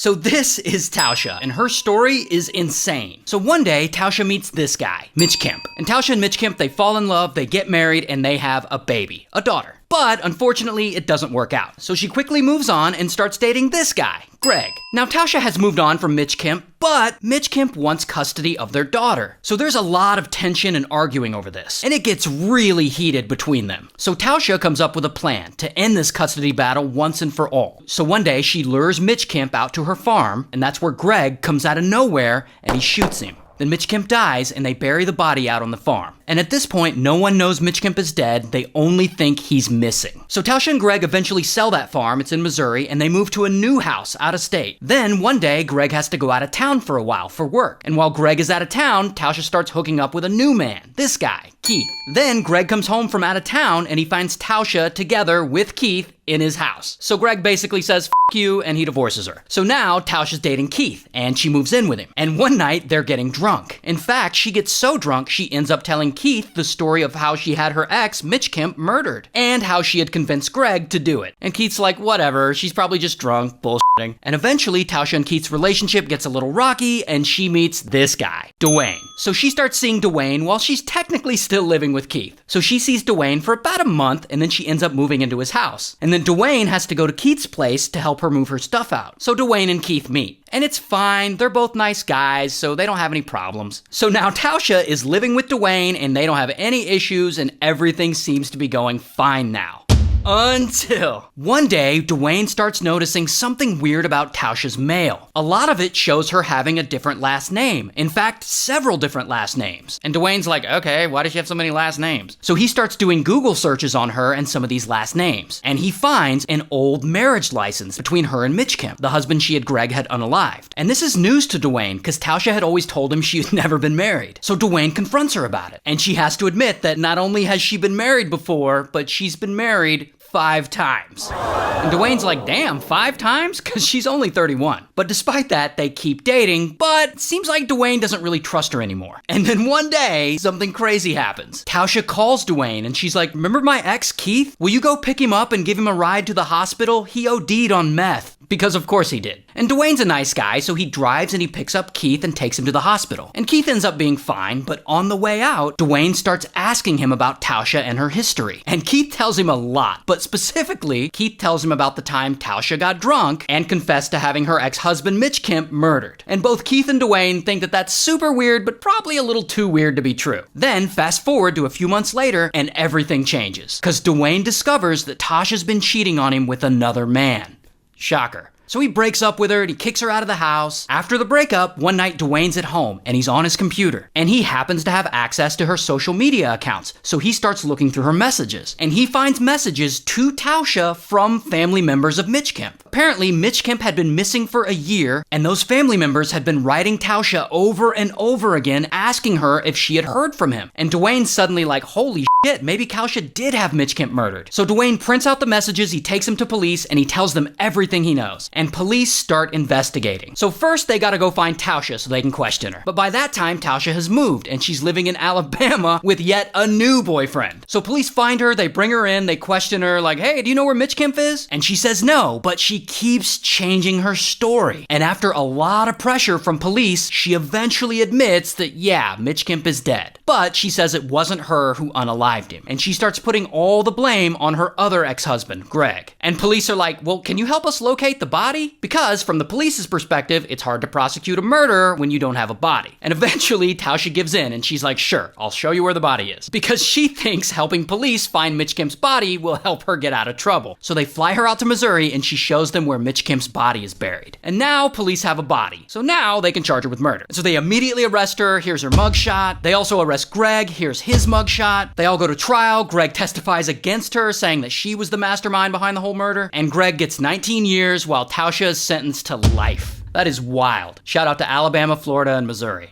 So this is Tasha, and her story is insane. So one day, Tasha meets this guy, Mitch Kemp. And Tasha and Mitch Kemp, they fall in love, they get married, and they have a baby, a daughter. But unfortunately, it doesn't work out. So she quickly moves on and starts dating this guy, Greg. Now Tasha has moved on from Mitch Kemp, but Mitch Kemp wants custody of their daughter. So there's a lot of tension and arguing over this, and it gets really heated between them. So Tasha comes up with a plan to end this custody battle once and for all. So one day she lures Mitch Kemp out to her farm, and that's where Greg comes out of nowhere and he shoots him. Then Mitch Kemp dies, and they bury the body out on the farm. And at this point, no one knows Mitch Kemp is dead. They only think he's missing. So Tasha and Greg eventually sell that farm. It's in Missouri, and they move to a new house out of state. Then one day, Greg has to go out of town for a while for work. And while Greg is out of town, Tasha starts hooking up with a new man, this guy, Keith. Then Greg comes home from out of town, and he finds Tasha together with Keith in his house. So Greg basically says, "F you," and he divorces her. So now Tasha's dating Keith, and she moves in with him. And one night, they're getting drunk. In fact, she gets so drunk, she ends up telling Keith the story of how she had her ex, Mitch Kemp, murdered, and how she had convinced Greg to do it. And Keith's like, whatever, she's probably just drunk, bullshitting. And eventually, Tasha and Keith's relationship gets a little rocky, and she meets this guy, Dwayne. So she starts seeing Dwayne while she's technically still living with Keith. So she sees Dwayne for about a month, and then she ends up moving into his house. And then Dwayne has to go to Keith's place to help her move her stuff out. So Dwayne and Keith meet. And it's fine, they're both nice guys, so they don't have any problems. So now Tasha is living with Dwayne, and they don't have any issues, and everything seems to be going fine now. Until one day, Dwayne starts noticing something weird about Tasha's mail. A lot of it shows her having a different last name. In fact, several different last names. And Dwayne's like, okay, why does she have so many last names? So he starts doing Google searches on her and some of these last names. And he finds an old marriage license between her and Mitch Kemp, the husband Greg had unalived. And this is news to Dwayne, because Tasha had always told him she had never been married. So Dwayne confronts her about it. And she has to admit that not only has she been married before, but she's been married 5 times. And Dwayne's like, damn, 5 times? Because she's only 31. But despite that, they keep dating, but it seems like Dwayne doesn't really trust her anymore. And then one day, something crazy happens. Tasha calls Dwayne, and she's like, remember my ex, Keith? Will you go pick him up and give him a ride to the hospital? He OD'd on meth. Because of course he did. And Dwayne's a nice guy, so he drives and he picks up Keith and takes him to the hospital. And Keith ends up being fine, but on the way out, Dwayne starts asking him about Tasha and her history. And Keith tells him a lot, but specifically, Keith tells him about the time Tasha got drunk and confessed to having her ex-husband Mitch Kemp murdered. And both Keith and Dwayne think that that's super weird, but probably a little too weird to be true. Then, fast forward to a few months later, and everything changes. Because Dwayne discovers that Tasha's been cheating on him with another man. Shocker. So he breaks up with her and he kicks her out of the house. After the breakup, one night Dwayne's at home and he's on his computer. And he happens to have access to her social media accounts. So he starts looking through her messages. And he finds messages to Tasha from family members of Mitch Kemp. Apparently, Mitch Kemp had been missing for a year, and those family members had been writing Tasha over and over again, asking her if she had heard from him. And Dwayne's suddenly like, holy shit, maybe Tasha did have Mitch Kemp murdered. So Dwayne prints out the messages, he takes them to police, and he tells them everything he knows. And police start investigating. So first they gotta go find Tasha so they can question her. But by that time, Tasha has moved, and she's living in Alabama with yet a new boyfriend. So police find her, they bring her in, they question her, like, hey, do you know where Mitch Kemp is? And she says no, but she keeps changing her story. And after a lot of pressure from police, she eventually admits that, yeah, Mitch Kemp is dead. But she says it wasn't her who unalived him. And she starts putting all the blame on her other ex-husband, Greg. And police are like, well, can you help us locate the body? Because from the police's perspective, it's hard to prosecute a murder when you don't have a body. And eventually, Tasha gives in and she's like, sure, I'll show you where the body is. Because she thinks helping police find Mitch Kemp's body will help her get out of trouble. So they fly her out to Missouri and she shows them where Mitch Kemp's body is buried. And now police have a body. So now they can charge her with murder. So they immediately arrest her. Here's her mugshot. They also arrest Greg. Here's his mugshot. They all go to trial. Greg testifies against her, saying that she was the mastermind behind the whole murder. And Greg gets 19 years while Tasha is sentenced to life. That is wild. Shout out to Alabama, Florida, and Missouri.